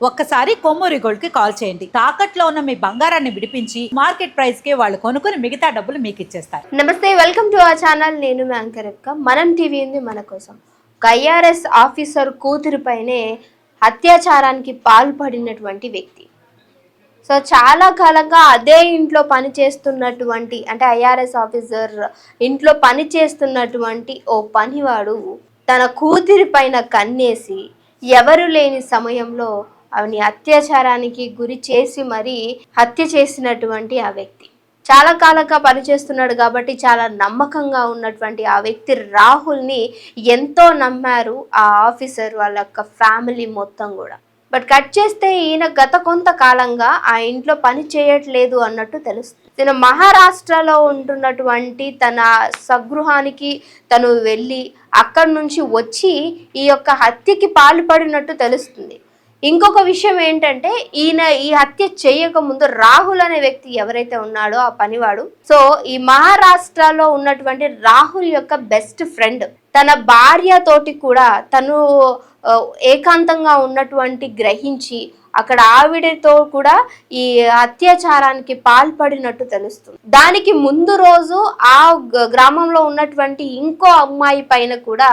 ఒక్కసారి కొమ్మూరి గోల్డ్ కి కాల్ చేయండి. తాకట్లో ఉన్న మీ బంగారాన్ని విడిపించి మార్కెట్ ప్రైస్ కి వాళ్ళు కొనుక్కుని మిగతా డబ్బులు మీకు ఇచ్చేస్తారు. నమస్తే, వెల్కమ్ టు అవర్ ఛానల్. నేను యాంకరక్క. మనం టీవీ ఉంది మన కోసం. ఒక ఐఆర్ఎస్ ఆఫీసర్ కూతురుపైనే అత్యాచారానికి పాల్పడినటువంటి వ్యక్తి. సో చాలా కాలంగా అదే ఇంట్లో పనిచేస్తున్నటువంటి అంటే ఐఆర్ఎస్ ఆఫీసర్ ఇంట్లో పనిచేస్తున్నటువంటి ఓ పనివాడు తన కూతురి పైన కన్నేసి ఎవరు లేని సమయంలో ఆవిని అత్యాచారానికి గురి చేసి మరీ హత్య చేసినటువంటి ఆ వ్యక్తి చాలా కాలంగా పనిచేస్తున్నాడు కాబట్టి చాలా నమ్మకంగా ఉన్నటువంటి ఆ వ్యక్తి రాహుల్ని ఎంతో నమ్మారు ఆ ఆఫీసర్ వాళ్ళ యొక్క ఫ్యామిలీ మొత్తం కూడా. బట్ కట్ చేస్తే ఈయన గత కొంతకాలంగా ఆ ఇంట్లో పని చేయట్లేదు అన్నట్టు తెలుస్తుంది. ఈయన మహారాష్ట్రలో ఉంటున్నటువంటి తన స్వగృహానికి తను వెళ్ళి అక్కడి నుంచి వచ్చి ఈ యొక్క హత్యకి పాల్పడినట్టు తెలుస్తుంది. ఇంకొక విషయం ఏంటంటే ఈయన ఈ హత్య చేయక ముందు రాహుల్ అనే వ్యక్తి ఎవరైతే ఉన్నాడో ఆ పనివాడు, సో ఈ మహారాష్ట్రలో ఉన్నటువంటి రాహుల్ యొక్క బెస్ట్ ఫ్రెండ్ తన భార్య తోటి కూడా తను ఏకాంతంగా ఉన్నటువంటి గ్రహించి అక్కడ ఆవిడతో కూడా ఈ అత్యాచారానికి పాల్పడినట్టు తెలుస్తుంది. దానికి ముందు రోజు ఆ గ్రామంలో ఉన్నటువంటి ఇంకో అమ్మాయి పైన కూడా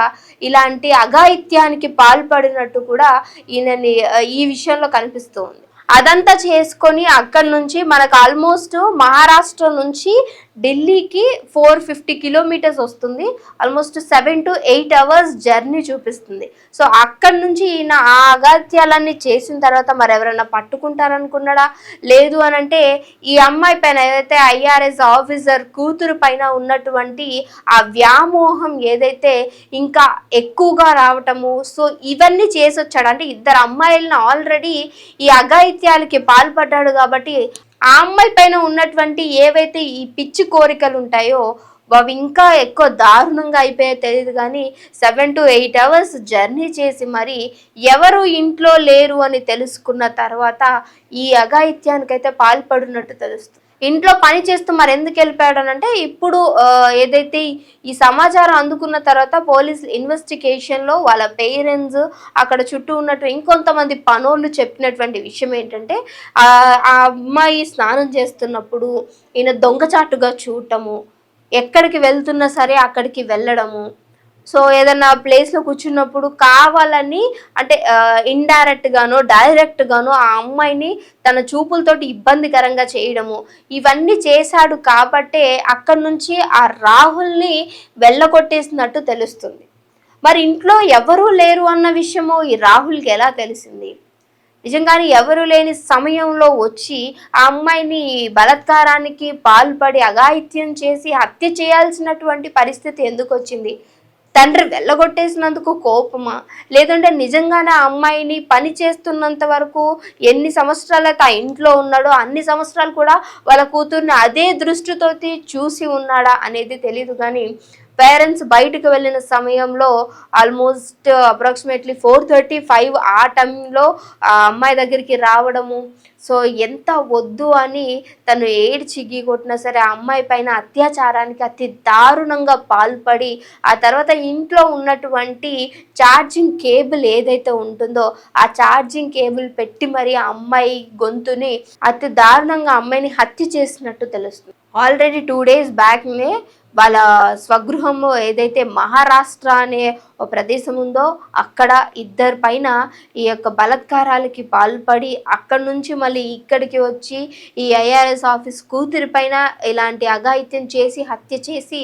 ఇలాంటి అఘాయిత్యానికి పాల్పడినట్టు కూడా ఈయనని ఈ విషయంలో కనిపిస్తుంది. అదంతా చేసుకొని అక్కడి నుంచి మనకు ఆల్మోస్ట్ మహారాష్ట్ర నుంచి ఢిల్లీకి 450 కిలోమీటర్స్ వస్తుంది. ఆల్మోస్ట్ 7 to 8 hours జర్నీ చూపిస్తుంది. సో అక్కడి నుంచి ఈయన ఆ అగాత్యాలన్నీ చేసిన తర్వాత మరి ఎవరైనా పట్టుకుంటారనుకున్నాడా? లేదు అని అంటే ఈ అమ్మాయి పైన ఏదైతే ఐఆర్ఎస్ ఆఫీసర్ కూతురు పైన ఉన్నటువంటి ఆ వ్యామోహం ఏదైతే ఇంకా ఎక్కువగా రావటము, సో ఇవన్నీ చేసి వచ్చాడు. అంటే ఇద్దరు అమ్మాయిలను ఆల్రెడీ ఈ అఘాయిత్యాలకి పాల్పడ్డాడు కాబట్టి ఆ అమ్మాయి పైన ఉన్నటువంటి ఏవైతే ఈ పిచ్చి కోరికలు ఉంటాయో అవి ఇంకా ఎక్కువ దారుణంగా అయిపోయో తెలియదు. కానీ 7 to 8 hours జర్నీ చేసి మరి ఎవరు ఇంట్లో లేరు అని తెలుసుకున్న తర్వాత ఈ అఘాయిత్యానికైతే పాల్పడినట్టు తెలుస్తుంది. ఇంట్లో పని చేస్తూ మరి ఎందుకు వెళ్ళిపోయాడనంటే ఇప్పుడు ఏదైతే ఈ సమాచారం అందుకున్న తర్వాత పోలీస్ ఇన్వెస్టిగేషన్లో వాళ్ళ పేరెంట్స్ అక్కడ చుట్టూ ఉన్నట్టు ఇంకొంతమంది పనోళ్ళు చెప్పినటువంటి విషయం ఏంటంటే ఆ అమ్మాయి స్నానం చేస్తున్నప్పుడు ఈయన దొంగచాటుగా చూడటము, ఎక్కడికి వెళ్తున్నా సరే అక్కడికి వెళ్ళడము, సో ఏదన్నా ప్లేస్లో కూర్చున్నప్పుడు కావాలని అంటే ఇండైరెక్ట్ గానో డైరెక్ట్ గానో ఆ అమ్మాయిని తన చూపులతోటి ఇబ్బందికరంగా చేయడము, ఇవన్నీ చేశాడు కాబట్టే అక్కడి నుంచి ఆ రాహుల్ని వెళ్ళగొట్టేసినట్టు తెలుస్తుంది. మరి ఇంట్లో ఎవరూ లేరు అన్న విషయము ఈ రాహుల్కి ఎలా తెలిసింది? నిజంగానే ఎవరు లేని సమయంలో వచ్చి ఆ అమ్మాయిని బలాత్కారానికి పాల్పడి అఘాయిత్యం చేసి హత్య చేయాల్సినటువంటి పరిస్థితి ఎందుకు వచ్చింది? తండ్రి వెళ్ళగొట్టేసినందుకు కోపమా? లేదంటే నిజంగానే ఆ అమ్మాయిని పని చేస్తున్నంత వరకు ఎన్ని సంవత్సరాలు అయితే ఆ ఇంట్లో ఉన్నాడో అన్ని సంవత్సరాలు కూడా వాళ్ళ కూతుర్ని అదే దృష్టితోటి చూసి ఉన్నాడా అనేది తెలియదు. కానీ పేరెంట్స్ బయటకు వెళ్ళిన సమయంలో ఆల్మోస్ట్ అప్రాక్సిమేట్లీ 4:35 ఆ టైంలో ఆ అమ్మాయి దగ్గరికి రావడము, సో ఎంత వద్దు అని తను ఏడ్చి కొట్టినా సరే ఆ అమ్మాయి పైన అత్యాచారానికి అతి దారుణంగా పాల్పడి ఆ తర్వాత ఇంట్లో ఉన్నటువంటి ఛార్జింగ్ కేబుల్ ఏదైతే ఉంటుందో ఆ ఛార్జింగ్ కేబుల్ పెట్టి మరి ఆ అమ్మాయి గొంతుని అతి దారుణంగా అమ్మాయిని హత్య చేసినట్టు తెలుస్తుంది. ఆల్రెడీ 2 days బ్యాక్నే వాళ్ళ స్వగృహము ఏదైతే మహారాష్ట్ర అనే ఒక ప్రదేశం ఉందో అక్కడ ఇద్దరి పైన ఈ యొక్క బలాత్కారాలకి పాల్పడి అక్కడి నుంచి మళ్ళీ ఇక్కడికి వచ్చి ఈ ఐఆర్ఎస్ ఆఫీస్ కూతురి పైన ఇలాంటి అఘాయిత్యం చేసి హత్య చేసి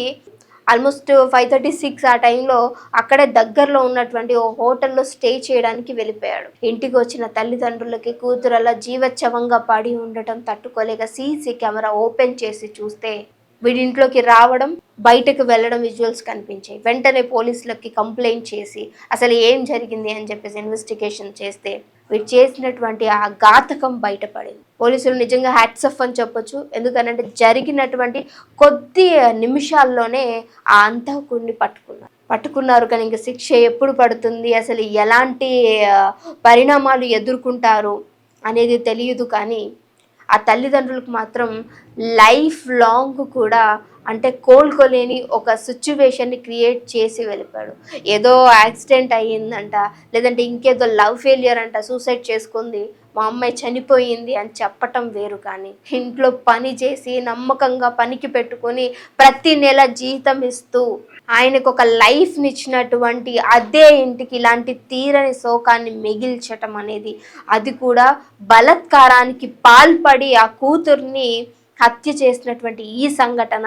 ఆల్మోస్ట్ 5:36 ఆ టైంలో అక్కడే దగ్గరలో ఉన్నటువంటి ఓ హోటల్లో స్టే చేయడానికి వెళ్ళిపోయాడు. ఇంటికి వచ్చిన తల్లిదండ్రులకి కూతురు అలా జీవచ్ఛవంగా పడి ఉండటం తట్టుకోలేక సీసీ కెమెరా ఓపెన్ చేసి చూస్తే వీడింట్లోకి రావడం బయటకు వెళ్ళడం విజువల్స్ కనిపించాయి. వెంటనే పోలీసులకి కంప్లైంట్ చేసి అసలు ఏం జరిగింది అని చెప్పేసి ఇన్వెస్టిగేషన్ చేస్తే వీడు చేసినటువంటి ఆ ఘాతకం బయటపడింది. పోలీసులు నిజంగా హ్యాట్స్ ఆఫ్ అని చెప్పొచ్చు. ఎందుకనంటే జరిగినటువంటి కొద్ది నిమిషాల్లోనే ఆ అంతకుడిని పట్టుకున్నారు. కానీ ఇంకా శిక్ష ఎప్పుడు పడుతుంది, అసలు ఎలాంటి పరిణామాలు ఎదుర్కొంటారు అనేది తెలియదు. కానీ ఆ తల్లిదండ్రులకు మాత్రం లైఫ్ లాంగ్ కూడా అంటే కోలుకోలేని ఒక సిచ్యువేషన్ని క్రియేట్ చేసి వెళ్ళిపోయాడు. ఏదో యాక్సిడెంట్ అయ్యిందంట, లేదంటే ఇంకేదో లవ్ ఫెయిలియర్ అంట, సూసైడ్ చేసుకుంది, మా అమ్మాయి చనిపోయింది అని చెప్పటం వేరు. కానీ ఇంట్లో పని చేసి నమ్మకంగా పనికి పెట్టుకొని ప్రతి నెల జీతం ఇస్తూ ఆయనకు ఒక లైఫ్ని ఇచ్చినటువంటి అదే ఇంటికి ఇలాంటి తీరని శోకాన్ని మిగిల్చటం అనేది, అది కూడా బలత్కారానికి పాల్పడి ఆ కూతుర్ని హత్య చేసినటువంటి ఈ సంఘటన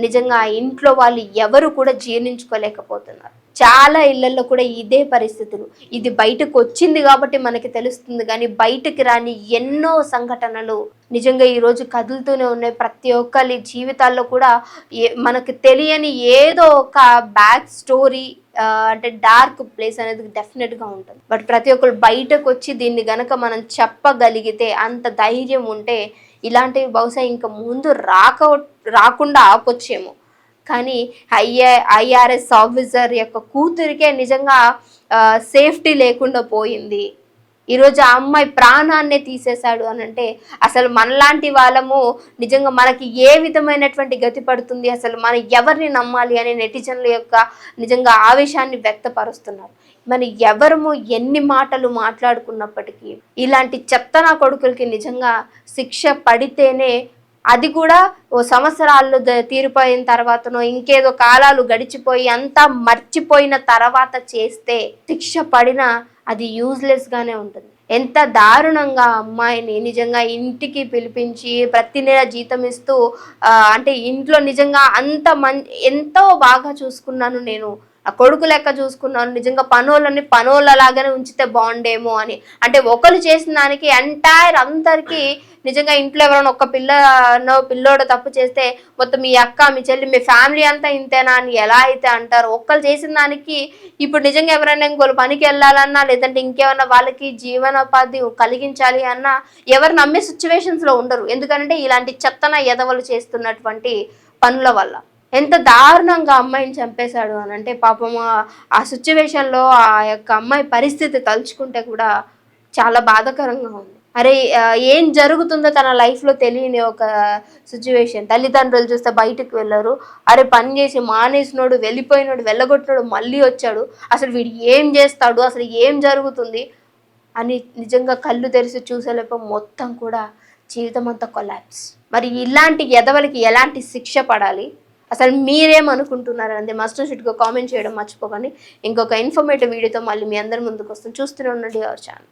నిజంగా ఆ ఇంట్లో వాళ్ళు ఎవరు కూడా జీర్ణించుకోలేకపోతున్నారు. చాలా ఇళ్లలో కూడా ఇదే పరిస్థితులు. ఇది బయటకు వచ్చింది కాబట్టి మనకి తెలుస్తుంది, కానీ బయటకి రాని ఎన్నో సంఘటనలు నిజంగా ఈరోజు కదులుతూనే ఉన్నాయి. ప్రతి ఒక్కరి జీవితాల్లో కూడా మనకు తెలియని ఏదో ఒక బ్యాక్ స్టోరీ, అంటే డార్క్ ప్లేస్ అనేది డెఫినెట్గా ఉంటుంది. బట్ ప్రతి ఒక్కరు బయటకు వచ్చి దీన్ని గనక మనం చెప్పగలిగితే, అంత ధైర్యం ఉంటే ఇలాంటివి బహుశా ఇంకా ముందు రాకుండా ఆపొచ్చేమో. కానీ ఐఆర్ఎస్ ఆఫీసర్ యొక్క కూతురికే నిజంగా సేఫ్టీ లేకుండా పోయింది. ఈరోజు ఆ అమ్మాయి ప్రాణాన్నే తీసేశాడు అని అంటే అసలు మనలాంటి వాళ్ళము నిజంగా మనకి ఏ విధమైనటువంటి గతి పడుతుంది, అసలు మనం ఎవరిని నమ్మాలి అనే నెటిజన్ల యొక్క నిజంగా ఆవేశాన్ని వ్యక్తపరుస్తున్నారు. మరి ఎవరము ఎన్ని మాటలు మాట్లాడుకున్నప్పటికీ ఇలాంటి చెత్తనా కొడుకులకి నిజంగా శిక్ష పడితేనే, అది కూడా ఓ సంవత్సరాల్లో తీరిపోయిన తర్వాతనో ఇంకేదో కాలాలు గడిచిపోయి అంతా మర్చిపోయిన తర్వాత చేస్తే శిక్ష పడినా అది యూజ్లెస్గానే ఉంటుంది. ఎంత దారుణంగా అమ్మాయిని నిజంగా ఇంటికి పిలిపించి ప్రతి నెల జీతం ఇస్తూ, అంటే ఇంట్లో నిజంగా ఎంతో బాగా చూసుకున్నాను, నేను ఆ కొడుకు లెక్క చూసుకున్నాను, నిజంగా పనోళ్ళలాగానే ఉంచితే బాగుండేమో అని. అంటే ఒకరు చేసిన దానికి ఎంటైర్ అందరికీ నిజంగా ఇంట్లో ఎవరైనా ఒక పిల్లోడు తప్పు చేస్తే మొత్తం మీ అక్క, మీ చెల్లి, మీ ఫ్యామిలీ అంతా ఇంతేనా అని ఎలా అయితే అంటారు. ఒక్కరు చేసిన దానికి ఇప్పుడు నిజంగా ఎవరైనా ఇంకోళ్ళు పనికి వెళ్ళాలన్నా, లేదంటే ఇంకేమన్నా వాళ్ళకి జీవనోపాధి కలిగించాలి అన్నా ఎవరు నమ్మే సిచ్యువేషన్స్లో ఉండరు. ఎందుకంటే ఇలాంటి చెత్తన ఎదవలు చేస్తున్నటువంటి పనుల వల్ల. ఎంత దారుణంగా అమ్మాయిని చంపేశాడు అని అంటే పాపం ఆ సిచ్యువేషన్లో ఆ యొక్క అమ్మాయి పరిస్థితి తలుచుకుంటే కూడా చాలా బాధాకరంగా ఉంది. అరే ఏం జరుగుతుందో తన లైఫ్లో తెలియని ఒక సిచ్యువేషన్. తల్లిదండ్రులు చూస్తే బయటకు వెళ్ళరు, అరే పని చేసి మానేసినోడు, వెళ్ళిపోయినోడు, వెళ్ళగొట్టినోడు మళ్ళీ వచ్చాడు, అసలు వీడు ఏం చేస్తాడు, అసలు ఏం జరుగుతుంది అని నిజంగా కళ్ళు తెరిచి చూసేలేపో మొత్తం కూడా జీవితం అంతా కొలాప్స్. మరి ఇలాంటి ఎదవలకి ఎలాంటి శిక్ష పడాలి, అసలు మీరేమనుకుంటున్నారండి? మస్ట్ షుడ్గా కామెంట్ చేయడం మర్చిపోకండి. ఇంకొక ఇన్ఫర్మేటివ్ వీడియోతో మళ్ళీ మీ అందరి ముందుకు వస్తాం. చూస్తూనే ఉండండి అవర్ ఛానల్.